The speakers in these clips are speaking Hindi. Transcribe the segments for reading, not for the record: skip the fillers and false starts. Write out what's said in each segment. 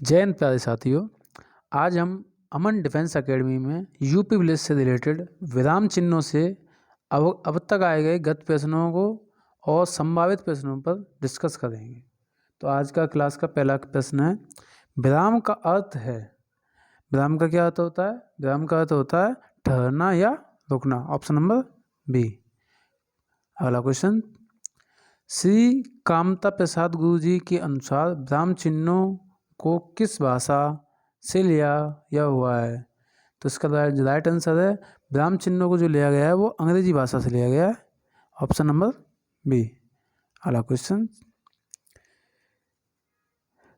जय हिंद प्यारे साथियों, आज हम अमन डिफेंस एकेडमी में यूपी पुलिस से रिलेटेड विराम चिन्हों से अब तक आए गए गत प्रश्नों को और संभावित प्रश्नों पर डिस्कस करेंगे। तो आज का क्लास का पहला प्रश्न है, विराम का अर्थ है। विराम का क्या अर्थ होता है? विराम का अर्थ होता है ठहरना या रुकना। Option number B. अगला क्वेश्चन, श्री कामता प्रसाद गुरु जी के अनुसार विराम चिन्हों को किस भाषा से लिया हुआ है? तो इसका राइट आंसर है, विराम चिन्हों को जो लिया गया है वो अंग्रेजी भाषा से लिया गया है। Option number B. अगला क्वेश्चन,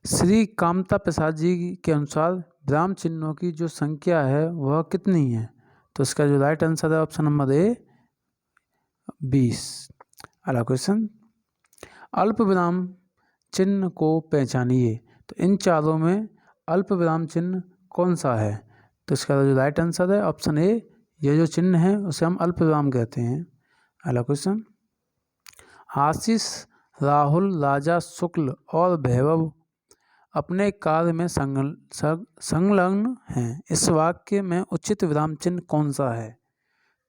श्री कामता प्रसाद जी के अनुसार विराम चिन्हों की जो संख्या है वह कितनी है? तो इसका जो राइट आंसर है ऑप्शन नंबर ए 20। अगला क्वेश्चन, अल्प विराम चिन्ह को पहचानिए। तो इन चारों में अल्प विराम चिन्ह कौन सा है? तो इसका जो राइट आंसर है ऑप्शन ए, ये जो चिन्ह है उसे हम अल्प विराम कहते हैं। अगला क्वेश्चन, आशीष, राहुल, राजा, शुक्ल और वैभव अपने कार्य में संलग्न हैं। इस वाक्य में उचित विराम चिन्ह कौन सा है?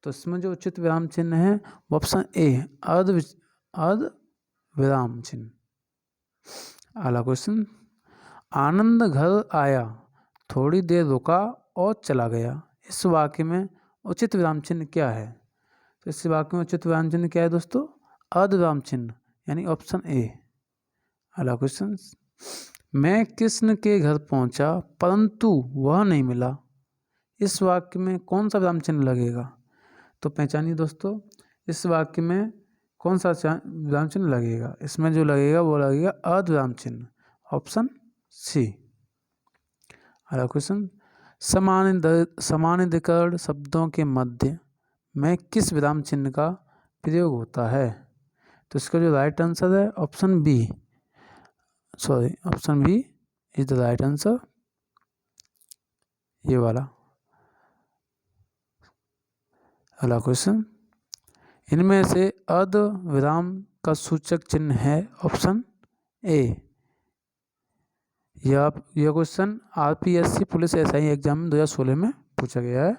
तो इसमें जो उचित विराम चिन्ह है वो ऑप्शन ए, अर्ध विराम चिन्ह। अगला क्वेश्चन, आनंद घर आया, थोड़ी देर रुका और चला गया। इस वाक्य में उचित विराम चिन्ह क्या है? तो इस वाक्य में उचित विराम चिन्ह क्या है दोस्तों? अर्ध विराम चिन्ह, यानी ऑप्शन ए। अगला क्वेश्चन, मैं कृष्ण के घर पहुंचा परंतु वह नहीं मिला। इस वाक्य में कौन सा विराम चिन्ह लगेगा? तो पहचानिए दोस्तों, इस वाक्य में कौन सा विराम चिन्ह लगेगा? इसमें जो लगेगा वो लगेगा अर्ध विराम चिन्ह, ऑप्शन सी। अगला क्वेश्चन, समानाधिकरण शब्दों के मध्य में किस विराम चिन्ह का प्रयोग होता है? तो इसका जो राइट आंसर है option B, option B is the right answer, ये वाला। अगला क्वेश्चन, इनमें से अर्ध विराम का सूचक चिन्ह है ऑप्शन ए। यह question RPSC police SI exam 2016 में पूछा गया है।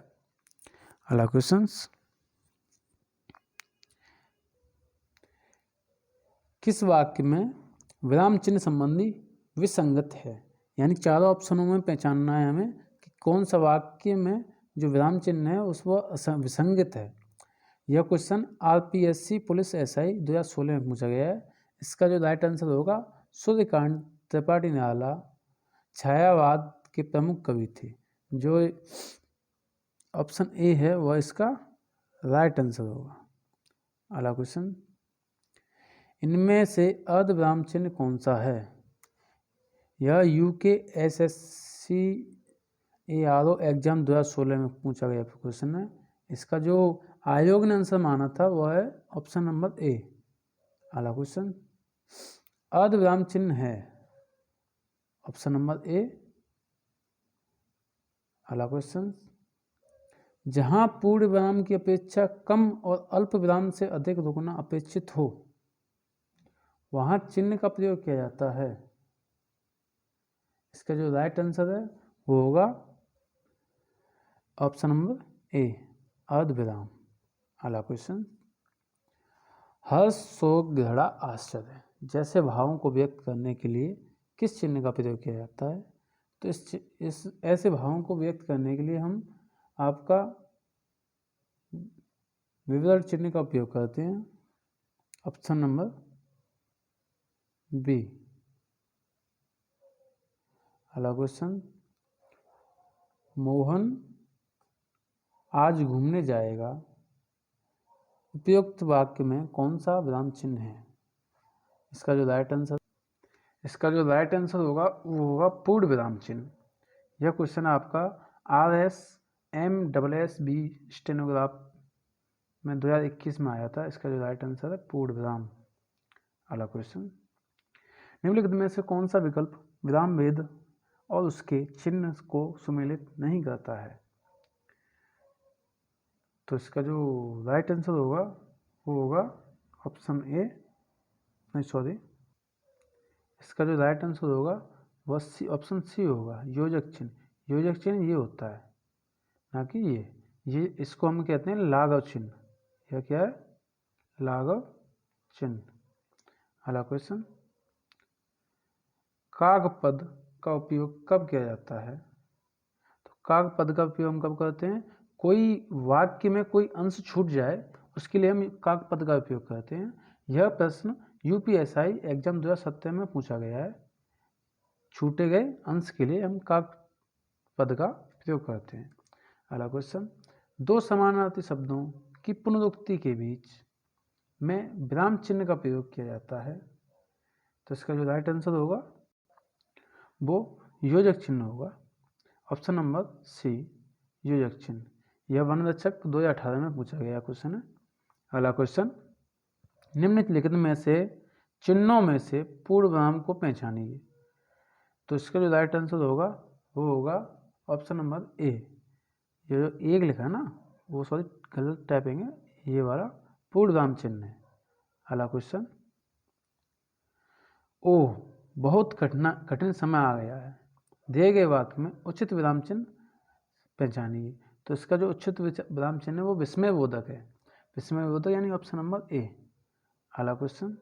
अगला क्वेश्चन, किस वाक्य में विराम चिन्ह संबंधी विसंगत है? यानी चारों ऑप्शनों में पहचानना है हमें कि कौन सा वाक्य में जो विराम चिन्ह है उस वह विसंगत है। यह क्वेश्चन आरपीएससी पुलिस एसआई 2016 में पूछा गया है। इसका जो राइट आंसर होगा, सूर्यकांत त्रिपाठी निराला छायावाद के प्रमुख कवि थे। जो ऑप्शन ए है वह इसका राइट आंसर होगा। अगला क्वेश्चन, इनमें से अर्ध विराम चिन्ह कौन सा है? यह यूकेएसएससी एआरओ एग्जाम 2016 में पूछा गया क्वेश्चन है। इसका जो आयोग ने आंसर माना था वह है ऑप्शन नंबर ए। अगला क्वेश्चन, अर्ध विराम चिन्ह है ऑप्शन नंबर ए। अगला क्वेश्चन, जहां पूर्ण विराम की अपेक्षा कम और अल्प विराम से अधिक रुकना अपेक्षित हो वहां चिन्ह का प्रयोग किया जाता है। इसका जो राइट आंसर है वो होगा ऑप्शन नंबर ए, अर्ध विराम। अगला क्वेश्चन, हर्ष, शोक, घृणा, आश्चर्य जैसे भावों को व्यक्त करने के लिए किस चिन्ह का प्रयोग किया जाता है? तो इस ऐसे भावों को व्यक्त करने के लिए हम आपका विवरण चिन्ह का उपयोग करते हैं। Option number B. अगला क्वेश्चन, मोहन आज घूमने जाएगा। उपयुक्त वाक्य में कौन सा विराम चिन्ह है? इसका जो राइट आंसर होगा वो होगा पूर्ण विराम चिन्ह। यह क्वेश्चन आपका RSMSSB स्टेनोग्राफ में 2021 में आया था। इसका जो राइट आंसर है पूर्ण विराम। अगला क्वेश्चन, निम्नलिखित में से कौन सा विकल्प विराम भेद और उसके चिन्ह को सुमेलित नहीं करता है? तो इसका जो राइट आंसर होगा वो होगा ऑप्शन ए, नहीं सॉरी, इसका जो राइट आंसर होगा वह सी, ऑप्शन सी होगा, योजक चिन्ह। योजक चिन्ह ये होता है, ना कि ये इसको हम कहते हैं लाघव चिन्ह। यह क्या है? लाघव चिन्ह। अगला क्वेश्चन, कागपद का उपयोग कब किया जाता है? तो कागपद का उपयोग हम कब करते हैं? कोई वाक्य में कोई अंश छूट जाए उसके लिए हम कागपद का उपयोग करते हैं। यह प्रश्न यूपीएसआई एग्जाम 2017 में पूछा गया है। छूटे गए अंश के लिए हम कागपद का प्रयोग करते हैं। अगला क्वेश्चन, दो समानार्थी शब्दों की पुनरुक्ति के बीच में विराम चिन्ह का प्रयोग किया जाता है। तो इसका जो राइट आंसर होगा वो योजक चिन्ह होगा। ऑप्शन नंबर सी, योजक चिन्ह। यह वनरक्षक 2018 में पूछा गया क्वेश्चन है। अगला क्वेश्चन, निम्नलिखित में से चिन्हों में से पूर्ण विराम को पहचानिए। तो इसका जो राइट आंसर होगा वो होगा ऑप्शन नंबर ए। ये जो एक लिखा है ना, वो सॉरी गलत टाइपिंग है, ये वाला पूर्ण विराम चिन्ह है। अगला क्वेश्चन, ओह बहुत कठिन समय आ गया है, दिए गए वाक्य में उचित विराम चिन्ह पहचानिए। तो इसका जो उचित विराम चिन्ह है वो विस्मयबोधक है। विस्मयबोधक यानी ऑप्शन नंबर ए। अगला क्वेश्चन,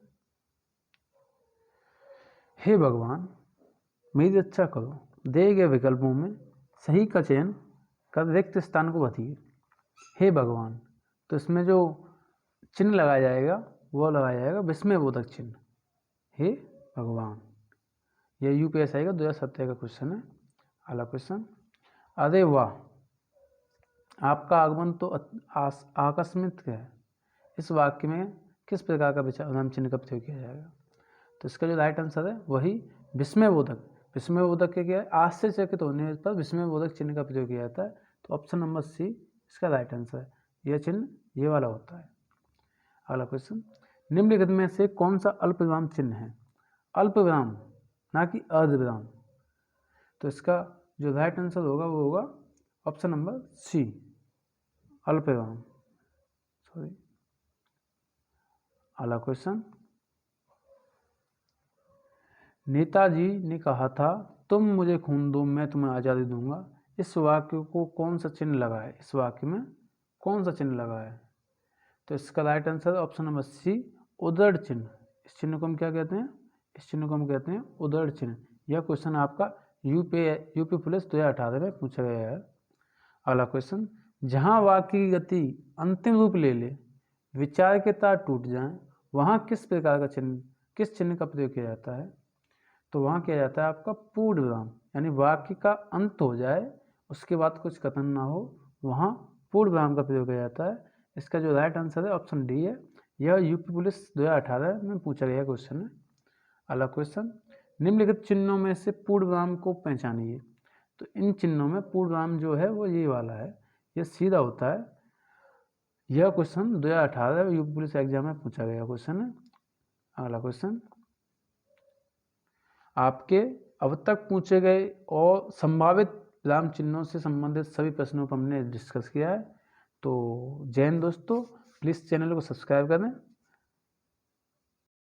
हे भगवान मेरी रक्षा करो, दिए गए विकल्पों में सही का चयन कर रिक्त स्थान को भरिए। हे भगवान, तो इसमें जो चिन्ह लगाया जाएगा वो लगाया जाएगा विस्मयबोधक चिन्ह, हे भगवान। यह यूपीएसआई का 2017 का क्वेश्चन है। अगला क्वेश्चन, अरे वाह आपका आगमन तो आकस्मिक है, इस वाक्य में किस प्रकार का विराम चिन्ह का प्रयोग किया जाएगा? तो इसका जो राइट आंसर है वही विस्मयबोधक। विस्मयबोधक के क्या है? आश्चर्यचकित होने पर विस्मयबोधक चिन्ह का प्रयोग किया जाता है। तो ऑप्शन नंबर सी इसका राइट आंसर है। यह चिन्ह ये वाला होता है। अगला क्वेश्चन, निम्नलिखित में से कौन सा अल्प विराम चिन्ह है? अल्प विराम ना कि अर्ध विराम। तो इसका जो राइट आंसर होगा वो होगा ऑप्शन नंबर सी, अल्प विराम। सॉरी। अगला क्वेश्चन, नेताजी ने कहा था तुम मुझे खून दो मैं तुम्हें आज़ादी दूंगा। इस वाक्य को कौन सा चिन्ह लगा है? इस वाक्य में कौन सा चिन्ह लगा है? तो इसका right answer option number C, उद्धरण चिन्ह। इस चिन्ह को हम क्या कहते हैं? इस चिन्ह को हम कहते हैं उद्धरण चिन्ह। यह क्वेश्चन आपका यूपी पुलिस 2018 में पूछा गया है। अगला क्वेश्चन, जहां वाक्य की गति अंतिम रूप ले ले, विचार के तार टूट जाएं, वहां किस प्रकार का चिन्ह, किस चिन्ह का प्रयोग किया जाता है? तो वहाँ किया जाता है आपका पूर्ण विराम, यानी वाक्य का अंत हो जाए उसके बाद कुछ कथन ना हो, वहाँ पूर्ण विराम का प्रयोग किया जाता है। इसका जो राइट आंसर है ऑप्शन डी है। यह यूपी पुलिस 2018 में पूछा गया क्वेश्चन है। अगला क्वेश्चन, निम्नलिखित चिन्हों में से पूर्ण विराम को पहचानिए। तो इन चिन्हों में पूर्ण विराम जो है वो ये वाला है, ये सीधा होता है। यह क्वेश्चन 2018 यूपी पुलिस एग्जाम में पूछा गया क्वेश्चन है। अगला क्वेश्चन, आपके अब तक पूछे गए और संभावित विराम चिन्हों से संबंधित सभी प्रश्नों को हमने डिस्कस किया है। तो जय हिंद दोस्तों, प्लीज़ चैनल को सब्सक्राइब करें।